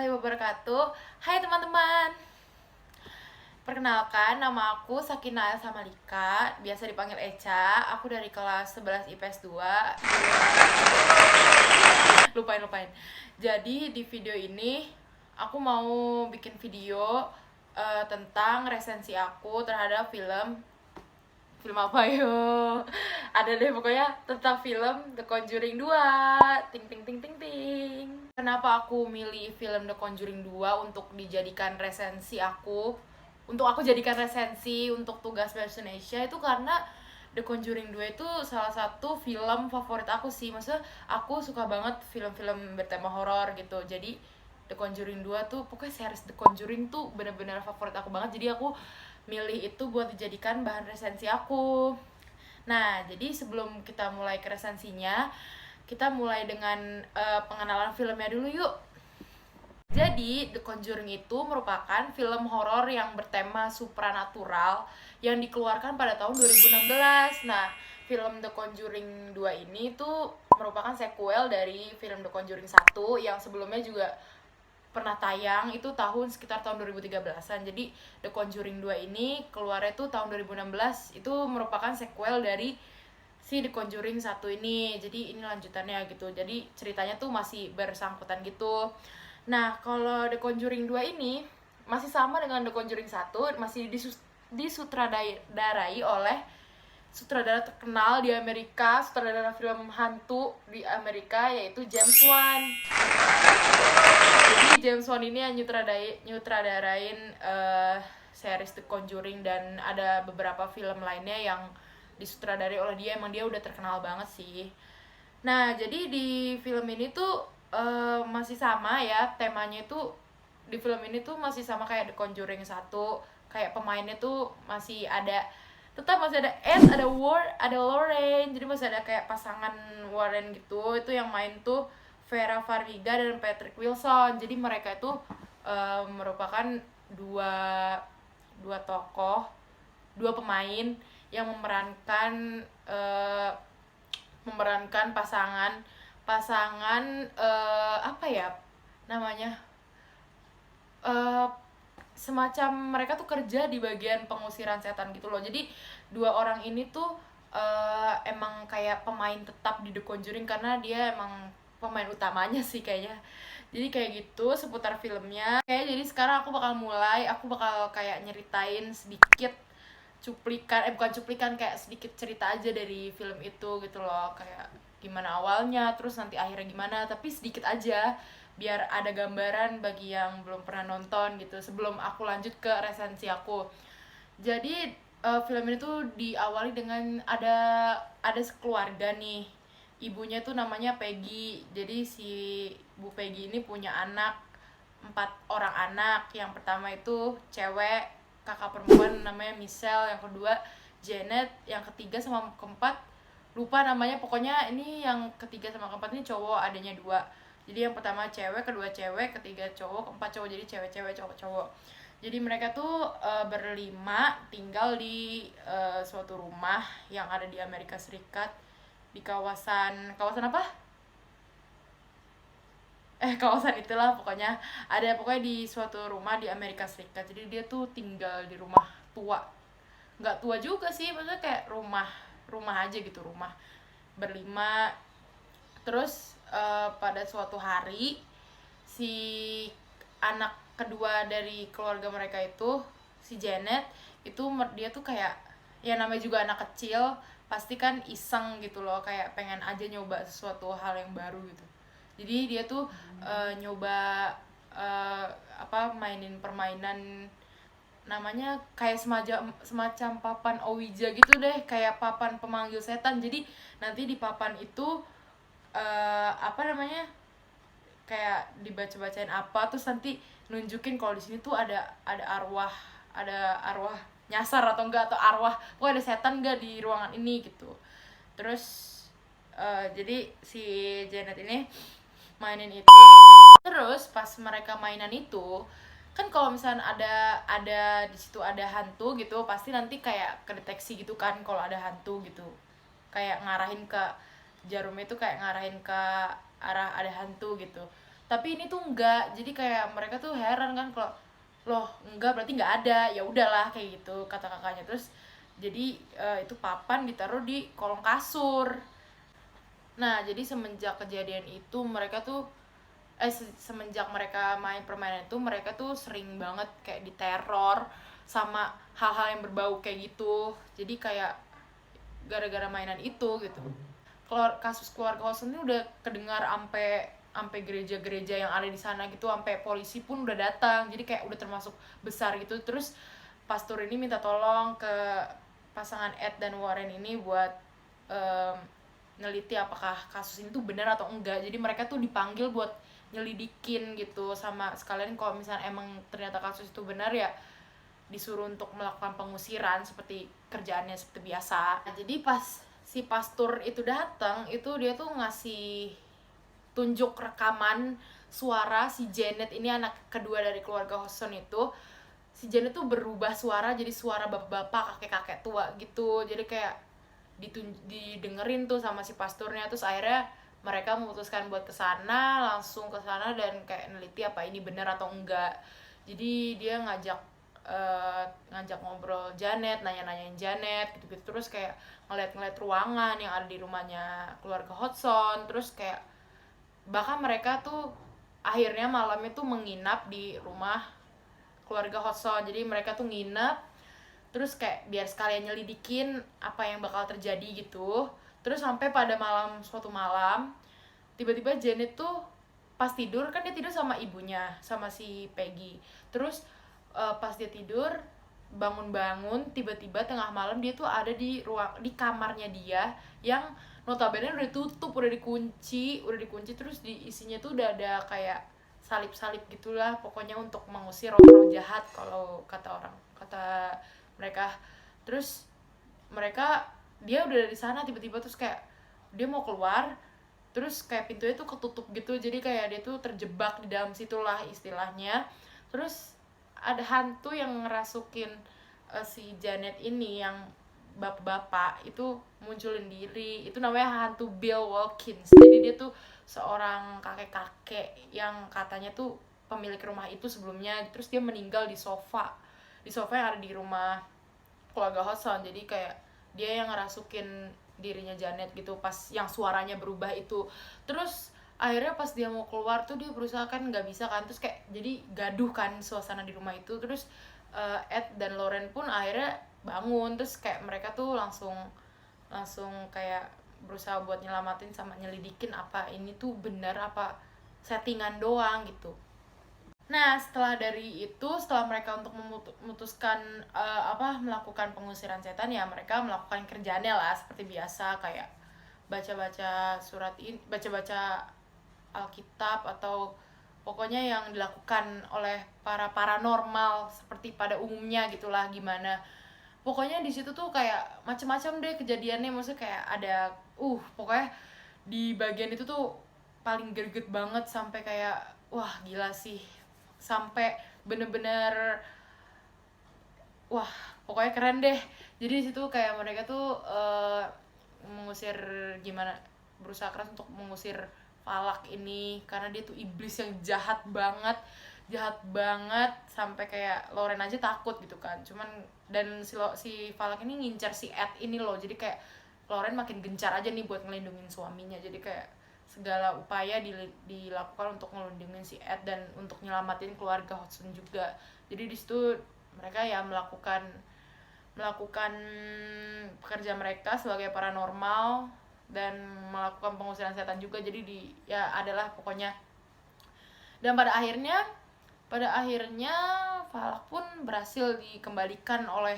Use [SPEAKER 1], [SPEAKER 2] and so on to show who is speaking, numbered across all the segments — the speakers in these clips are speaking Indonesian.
[SPEAKER 1] warahmatullahi wabarakatuh. Hai teman-teman. Perkenalkan, nama aku Sakina Elsa Malika, biasa dipanggil Eca. Aku dari kelas 11 IPS 2. Lupain. Jadi di video ini aku mau bikin video tentang resensi aku terhadap film apa yo? Ada deh pokoknya tentang film The Conjuring 2. Ting ting ting ting ting. Kenapa aku milih film The Conjuring 2 untuk dijadikan resensi aku? Untuk aku jadikan resensi untuk tugas Bahasa Indonesia itu karena The Conjuring 2 itu salah satu film favorit aku sih. Maksudnya aku suka banget film-film bertema horor gitu. Jadi The Conjuring 2 tuh pokoknya series The Conjuring tuh bener-bener favorit aku banget. Jadi aku milih itu buat dijadikan bahan resensi aku. Nah, jadi sebelum kita mulai ke resensinya, kita mulai dengan pengenalan filmnya dulu yuk. Jadi, The Conjuring itu merupakan film horor yang bertema supranatural yang dikeluarkan pada tahun 2016. Nah, film The Conjuring 2 ini tuh merupakan sequel dari film The Conjuring 1 yang sebelumnya juga pernah tayang itu sekitar tahun 2013-an. Jadi The Conjuring 2 ini keluarnya tuh tahun 2016. Itu merupakan sequel dari si The Conjuring 1 ini. Jadi ini lanjutannya gitu. Jadi ceritanya tuh masih bersangkutan gitu. Nah, kalau The Conjuring 2 ini masih sama dengan The Conjuring 1, masih disutradarai oleh sutradara terkenal di Amerika, sutradara film hantu di Amerika, yaitu James Wan. Jadi James Wan ini yang nyutradarain series The Conjuring dan ada beberapa film lainnya yang disutradarai oleh dia. Emang dia udah terkenal banget sih. Nah, jadi di film ini tuh masih sama ya, temanya tuh di film ini tuh masih sama kayak The Conjuring 1. Kayak pemainnya tuh masih ada, tetap masih ada Ed, ada Ward, ada Lorraine. Jadi masih ada kayak pasangan Warren gitu. Itu yang main tuh Vera Farmiga dan Patrick Wilson. Jadi mereka itu merupakan dua tokoh, dua pemain yang memerankan pasangan apa ya namanya, semacam mereka tuh kerja di bagian pengusiran setan gitu loh. Jadi dua orang ini tuh emang kayak pemain tetap di The Conjuring karena dia emang pemain utamanya sih kayaknya. Jadi kayak gitu seputar filmnya. Jadi sekarang aku bakal kayak nyeritain sedikit bukan cuplikan, kayak sedikit cerita aja dari film itu gitu loh, kayak gimana awalnya, terus nanti akhirnya gimana, tapi sedikit aja biar ada gambaran bagi yang belum pernah nonton gitu sebelum aku lanjut ke resensi aku. Jadi film ini tuh diawali dengan ada sekeluarga nih. Ibunya tuh namanya Peggy. Jadi si Bu Peggy ini punya 4 orang anak. Yang pertama itu cewek, kakak perempuan namanya Michelle, yang kedua Janet, yang ketiga sama keempat lupa namanya. Pokoknya ini yang ketiga sama keempat ini cowok, adanya 2. Jadi yang pertama cewek, kedua cewek, ketiga cowok, keempat cowok. Jadi cewek-cewek, cowok-cowok. Jadi mereka tuh berlima tinggal di suatu rumah yang ada di Amerika Serikat, di kawasan apa? Kawasan itulah pokoknya. Pokoknya di suatu rumah di Amerika Serikat. Jadi dia tuh tinggal di rumah tua. Nggak tua juga sih, maksudnya kayak rumah aja gitu, rumah berlima. Terus pada suatu hari si anak kedua dari keluarga mereka itu, si Janet itu, dia tuh kayak ya namanya juga anak kecil, pasti kan iseng gitu loh, kayak pengen aja nyoba sesuatu hal yang baru gitu. Jadi dia tuh nyoba mainin permainan namanya kayak semacam papan Ouija gitu deh, kayak papan pemanggil setan. Jadi nanti di papan itu kayak dibaca-bacain apa, terus nanti nunjukin kalau di sini tuh ada arwah nyasar atau enggak, atau arwah pokoknya ada setan enggak di ruangan ini gitu. Terus jadi si Janet ini mainin itu. Terus pas mereka mainan itu kan, kalau misalnya ada di situ ada hantu gitu, pasti nanti kayak kedeteksi gitu kan kalau ada hantu gitu, kayak ngarahin ke jarum itu, kayak ngarahin ke arah ada hantu gitu. Tapi ini tuh enggak, jadi kayak mereka tuh heran kan kalau loh enggak berarti nggak ada, ya udahlah kayak gitu kata kakaknya. Terus jadi itu papan ditaruh di kolong kasur. Nah jadi semenjak kejadian itu mereka tuh semenjak mereka main permainan itu mereka tuh sering banget kayak diteror sama hal-hal yang berbau kayak gitu. Jadi kayak gara-gara mainan itu gitu. Kasus keluarga Hosen ini udah kedengar sampai gereja-gereja yang ada di sana gitu, sampai polisi pun udah datang. Jadi kayak udah termasuk besar gitu. Terus pastor ini minta tolong ke pasangan Ed dan Warren ini buat um, neliti apakah kasus ini tuh benar atau enggak. Jadi mereka tuh dipanggil buat nyelidikin gitu, sama sekalian kalau misalnya emang ternyata kasus itu benar ya disuruh untuk melakukan pengusiran seperti kerjaannya seperti biasa. Nah, jadi pas si pastor itu datang, itu dia tuh ngasih tunjuk rekaman suara si Janet ini, anak kedua dari keluarga Hoson itu. Si Janet tuh berubah suara jadi suara bapak-bapak, kakek-kakek tua gitu. Jadi kayak didengerin tuh sama si pasturnya. Terus akhirnya mereka memutuskan buat kesana, langsung kesana dan kayak neliti apa ini benar atau enggak. Jadi dia ngajak ngobrol Janet, nanya-nanyain Janet gitu-gitu. Terus kayak ngeliat-ngeliat ruangan yang ada di rumahnya keluarga Hodgson. Terus kayak bahkan mereka tuh akhirnya malamnya tuh menginap di rumah keluarga Hodgson. Jadi mereka tuh nginep terus kayak biar sekalian nyelidikin apa yang bakal terjadi gitu. Terus sampai pada suatu malam tiba-tiba Janet tuh pas tidur, kan dia tidur sama ibunya, sama si Peggy. Terus pas dia tidur bangun-bangun tiba-tiba tengah malam dia tuh ada di kamarnya dia yang notabene udah ditutup, udah dikunci. Terus di isinya tuh udah ada kayak salib-salib gitulah pokoknya untuk mengusir roh-roh jahat kalau kata mereka. Terus dia udah di sana tiba-tiba, terus kayak dia mau keluar, terus kayak pintunya tuh ketutup gitu, jadi kayak dia tuh terjebak di dalam situlah istilahnya. Terus ada hantu yang ngerasukin si Janet ini, yang bapak-bapak itu munculin diri. Itu namanya hantu Bill Wilkins. Jadi dia tuh seorang kakek-kakek yang katanya tuh pemilik rumah itu sebelumnya. Terus dia meninggal di sofa yang ada di rumah keluarga Hodgson. Jadi kayak dia yang ngerasukin dirinya Janet gitu pas yang suaranya berubah itu. Terus akhirnya pas dia mau keluar tuh dia berusaha kan nggak bisa kan, terus kayak jadi gaduh kan suasana di rumah itu. Terus Ed dan Lauren pun akhirnya bangun, terus kayak mereka tuh langsung kayak berusaha buat nyelamatin sama nyelidikin apa ini tuh benar apa settingan doang gitu. Nah, setelah mereka untuk memutuskan melakukan pengusiran setan, ya mereka melakukan kerjaannya lah seperti biasa, kayak baca-baca Alkitab, atau pokoknya yang dilakukan oleh para paranormal seperti pada umumnya gitulah. Gimana pokoknya di situ tuh kayak macam-macam deh kejadiannya. Maksudnya kayak ada pokoknya di bagian itu tuh paling greget banget, sampai kayak wah gila sih, sampai bener-bener wah pokoknya keren deh. Jadi di situ kayak mereka tuh mengusir, gimana, berusaha keras untuk mengusir Falak ini karena dia tuh iblis yang jahat banget sampai kayak Lauren aja takut gitu kan. Cuman dan si Falak ini ngincar si Ed ini loh, jadi kayak Lauren makin gencar aja nih buat ngelindungin suaminya. Jadi kayak segala upaya dilakukan untuk ngelindungin si Ed dan untuk nyelamatin keluarga Hodgson juga. Jadi di situ mereka ya melakukan pekerjaan mereka sebagai paranormal dan melakukan pengusiran setan juga. Jadi adalah pokoknya. Dan pada akhirnya Falak pun berhasil dikembalikan oleh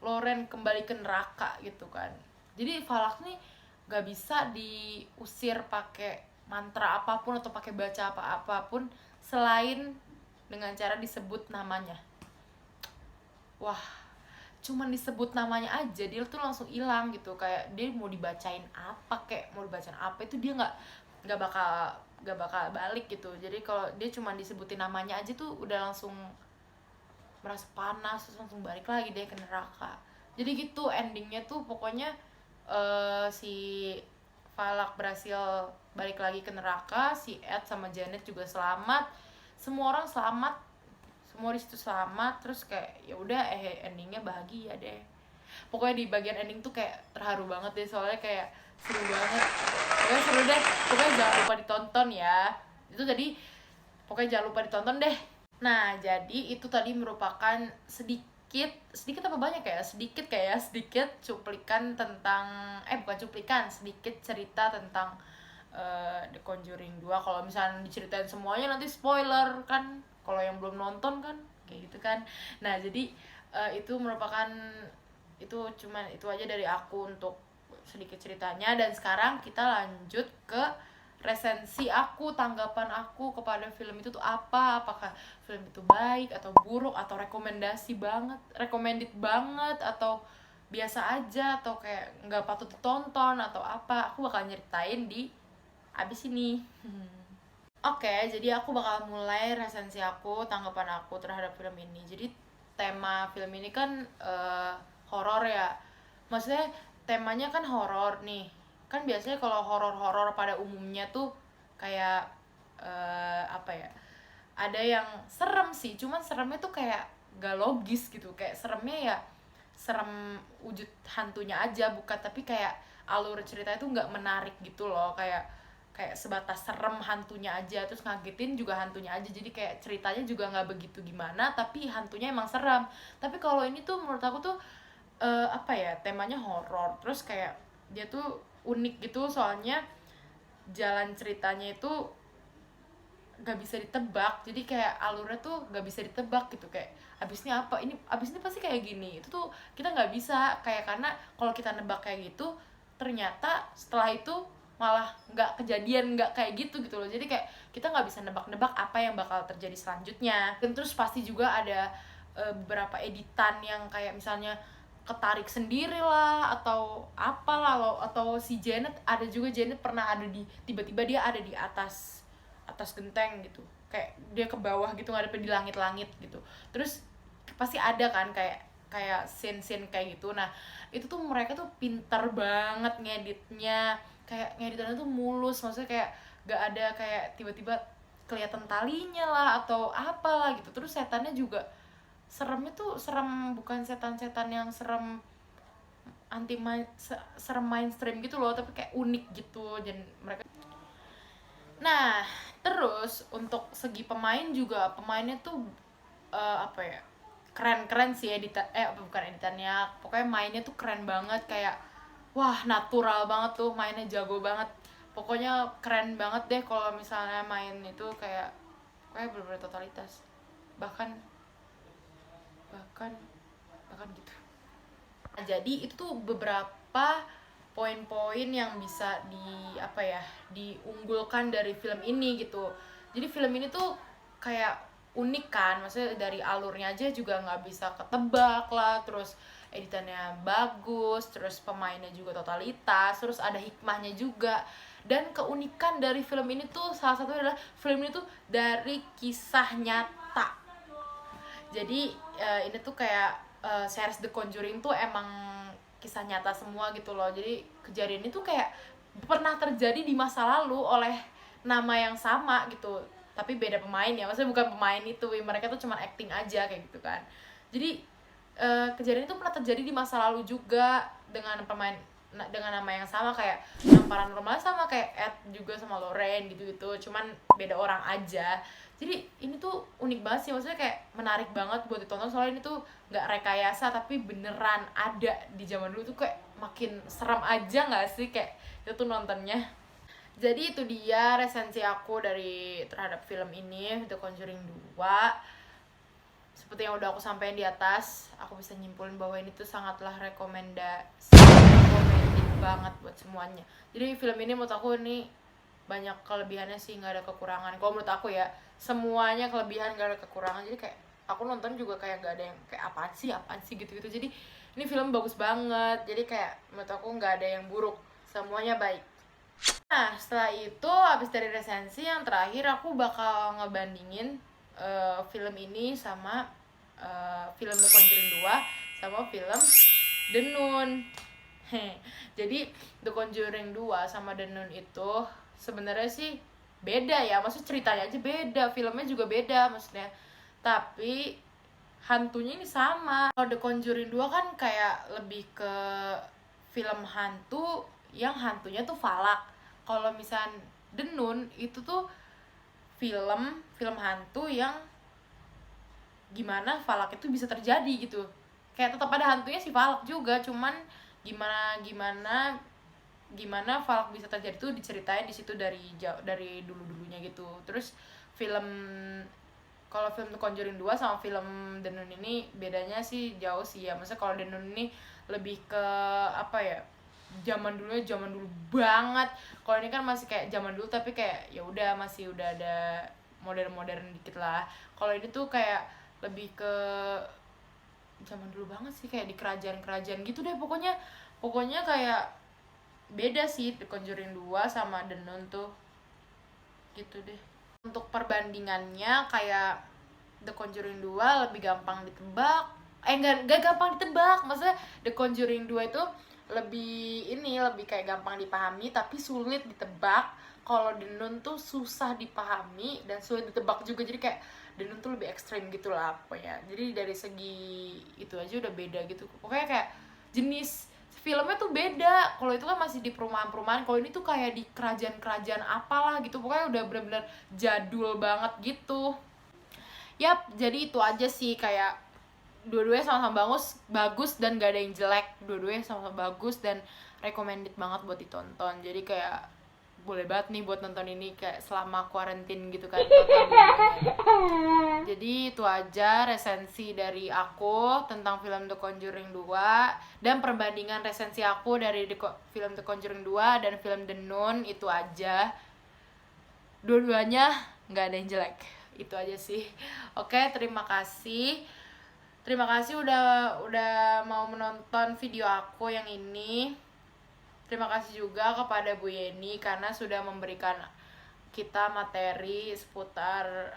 [SPEAKER 1] Lauren kembali ke neraka gitu kan. Jadi Falak nih gak bisa diusir pakai mantra apapun atau pakai baca apapun selain dengan cara disebut namanya. Wah, cuman disebut namanya aja dia tuh langsung hilang gitu. Kayak dia mau dibacain apa itu dia nggak bakal balik gitu. Jadi kalau dia cuma disebutin namanya aja tuh udah langsung merasa panas, terus langsung balik lagi deh ke neraka. Jadi gitu endingnya tuh pokoknya si Falak berhasil balik lagi ke neraka, si Ed sama Janet juga selamat, semua orang selamat, semua di situ selamat. Terus kayak ya udah endingnya bahagia deh. Pokoknya di bagian ending tuh kayak terharu banget deh, soalnya kayak seru banget. Pokoknya seru deh, pokoknya jangan lupa ditonton ya. Itu tadi, pokoknya jangan lupa ditonton deh. Nah, jadi itu tadi merupakan sedikit apa banyak ya? Sedikit cuplikan tentang bukan cuplikan, sedikit cerita tentang The Conjuring 2. Kalau misalnya diceritain semuanya nanti spoiler kan. Kalau yang belum nonton kan kayak gitu kan. Nah, jadi itu merupakan cuman itu aja dari aku untuk sedikit ceritanya. Dan sekarang kita lanjut ke resensi aku, tanggapan aku kepada film itu tuh apa, apakah film itu baik atau buruk, atau recommended banget, atau biasa aja, atau kayak nggak patut ditonton, atau apa. Aku bakal nyeritain di abis ini. Oke, jadi aku bakal mulai resensi aku, tanggapan aku terhadap film ini. Jadi tema film ini kan horor ya. Maksudnya temanya kan horor nih. Kan biasanya kalau horor-horor pada umumnya tuh kayak apa ya? Ada yang serem sih, cuman seremnya tuh kayak gak logis gitu. Kayak seremnya ya serem wujud hantunya aja, bukan, tapi kayak alur ceritanya tuh nggak menarik gitu loh. Kayak sebatas serem hantunya aja, terus ngagetin juga hantunya aja, jadi kayak ceritanya juga nggak begitu gimana, tapi hantunya emang serem. Tapi kalau ini tuh menurut aku tuh apa ya, temanya horor, terus kayak dia tuh unik gitu, soalnya jalan ceritanya itu gak bisa ditebak, jadi kayak alurnya tuh gak bisa ditebak gitu. Kayak abisnya apa, ini abisnya pasti kayak gini, itu tuh kita nggak bisa, kayak karena kalau kita nebak kayak gitu ternyata setelah itu malah nggak kejadian, nggak kayak gitu loh. Jadi kayak kita nggak bisa nebak-nebak apa yang bakal terjadi selanjutnya. Dan terus pasti juga ada beberapa editan yang kayak misalnya ketarik sendiri lah, atau apalah lo, atau si Janet, ada juga Janet pernah ada di, tiba-tiba dia ada di atas genteng gitu, kayak dia ke bawah gitu, ngadepin di langit-langit gitu. Terus pasti ada kan kayak scene-scene kayak gitu. Nah, itu tuh mereka tuh pintar banget ngeditnya, kayak ngeditannya tuh mulus, maksudnya kayak gak ada kayak tiba-tiba kelihatan talinya lah atau apalah gitu. Terus setannya juga seremnya tuh serem, bukan setan-setan yang serem serem mainstream gitu loh, tapi kayak unik gitu. Dan mereka, nah terus untuk segi pemain juga, pemainnya tuh apa ya, keren sih bukan editannya, pokoknya mainnya tuh keren banget, kayak wah natural banget tuh, mainnya jago banget, pokoknya keren banget deh. Kalau misalnya main itu kayak bener-bener totalitas, bahkan gitu. Nah, jadi itu tuh beberapa poin-poin yang bisa diunggulkan dari film ini gitu. Jadi film ini tuh kayak unik kan, maksudnya dari alurnya aja juga nggak bisa ketebak lah, terus editannya bagus, terus pemainnya juga totalitas, terus ada hikmahnya juga. Dan keunikan dari film ini tuh salah satunya adalah film ini tuh dari kisah nyata. Jadi ini tuh kayak series The Conjuring tuh emang kisah nyata semua gitu loh. Jadi kejadian itu kayak pernah terjadi di masa lalu oleh nama yang sama gitu, tapi beda pemain ya, maksudnya bukan pemain itu, mereka tuh cuma acting aja kayak gitu kan. Jadi kejadian itu pernah terjadi di masa lalu juga dengan dengan nama yang sama, kayak yang paranormal sama kayak Ed juga sama Lorraine gitu, cuman beda orang aja. Jadi ini tuh unik banget sih, maksudnya kayak menarik banget buat ditonton, soalnya ini tuh nggak rekayasa tapi beneran ada di zaman dulu tuh, kayak makin serem aja nggak sih kayak itu tuh nontonnya. Jadi itu dia resensi aku terhadap film ini, The Conjuring 2. Seperti yang udah aku sampaikan di atas, aku bisa nyimpulin bahwa ini tuh sangatlah recommended banget buat semuanya. Jadi film ini menurut aku ini banyak kelebihannya sih, nggak ada kekurangan. Kalau menurut aku ya, semuanya kelebihan, nggak ada kekurangan. Jadi kayak aku nonton juga kayak nggak ada yang kayak apaan sih gitu. Jadi ini film bagus banget. Jadi kayak menurut aku nggak ada yang buruk, semuanya baik. Nah setelah itu, habis dari resensi, yang terakhir aku bakal ngebandingin film ini sama film The Conjuring 2 sama film The Nun. Jadi The Conjuring 2 sama The Nun itu sebenarnya sih beda ya, maksud ceritanya aja beda, filmnya juga beda maksudnya, tapi hantunya ini sama. Kalau The Conjuring 2 kan kayak lebih ke film hantu yang hantunya tuh falak. Kalau misal The Nun itu tuh film hantu yang gimana falak itu bisa terjadi gitu. Kayak tetap ada hantunya si falak juga, cuman gimana falak bisa terjadi tuh diceritain di situ dari dulu-dulunya gitu. Terus kalau film The Conjuring 2 sama film The Nun ini bedanya sih jauh sih ya. Maksudnya kalau The Nun ini lebih ke apa ya? Zaman dulu banget. Kalau ini kan masih kayak zaman dulu tapi kayak ya udah masih udah ada modern dikit lah. Kalau ini tuh kayak lebih ke zaman dulu banget sih, kayak di kerajaan gitu deh pokoknya kayak beda sih The Conjuring 2 sama The Nun tuh gitu deh. Untuk perbandingannya kayak The Conjuring 2 lebih gampang ditebak, enggak gampang ditebak, maksudnya The Conjuring 2 itu lebih kayak gampang dipahami tapi sulit ditebak. Kalau The Nun tuh susah dipahami dan sulit ditebak juga, jadi kayak The Nun tuh lebih ekstrim gitu lah pokoknya. Jadi dari segi itu aja udah beda gitu, pokoknya kayak jenis filmnya tuh beda. Kalau itu kan masih di perumahan-perumahan, kalau ini tuh kayak di kerajaan-kerajaan apalah gitu, pokoknya udah bener-bener jadul banget gitu. Yap, jadi itu aja sih, kayak dua-duanya sama-sama bagus dan gak ada yang jelek. Dua-duanya sama-sama bagus dan recommended banget buat ditonton. Jadi kayak boleh banget nih buat nonton ini kayak selama quarantine gitu kan. Jadi itu aja resensi dari aku tentang film The Conjuring 2 dan perbandingan resensi aku dari film The Conjuring 2 dan film The Nun. Itu aja, dua-duanya nggak ada yang jelek. Itu aja sih. Oke, terima kasih udah mau menonton video aku yang ini. Terima kasih juga kepada Bu Yeni karena sudah memberikan kita materi seputar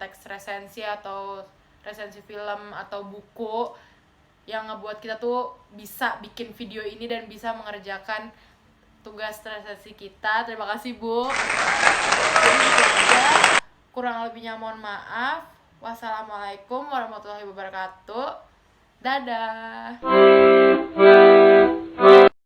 [SPEAKER 1] teks resensi atau resensi film atau buku yang ngebuat kita tuh bisa bikin video ini dan bisa mengerjakan tugas resensi kita. Terima kasih Bu. Jadi itu aja. Kurang lebihnya mohon maaf. Wassalamualaikum warahmatullahi wabarakatuh. Dadah.